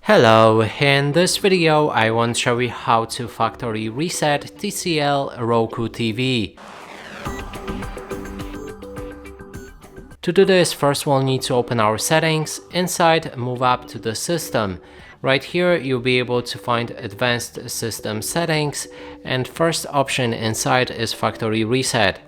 Hello, in this video I want to show you how to factory reset TCL Roku TV. To do this, first we'll need to open our settings, inside move up to the system. Right here you'll be able to find advanced system settings, and first option inside is factory reset.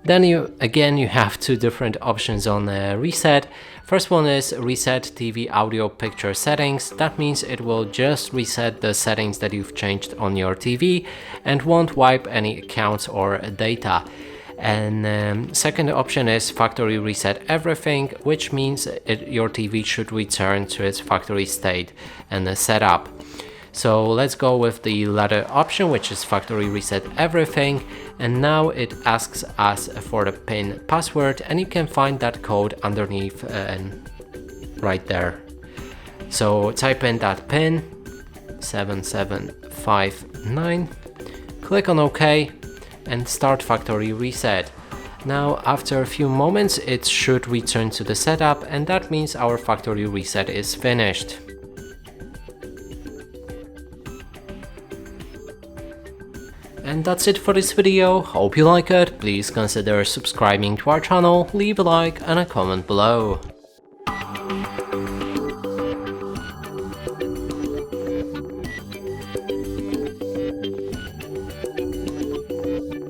Then you have two different options on reset. First one is reset TV audio picture settings. That means it will just reset the settings that you've changed on your TV and won't wipe any accounts or data. And second option is factory reset everything, which means your TV should return to its factory state and the setup. So let's go with the latter option, which is factory reset everything. And now it asks us for the PIN password, and you can find that code underneath right there. So type in that PIN 7759, click on OK and start factory reset. Now after a few moments it should return to the setup, and that means our factory reset is finished. And that's it for this video. Hope you like it. Please consider subscribing to our channel, leave a like and a comment below.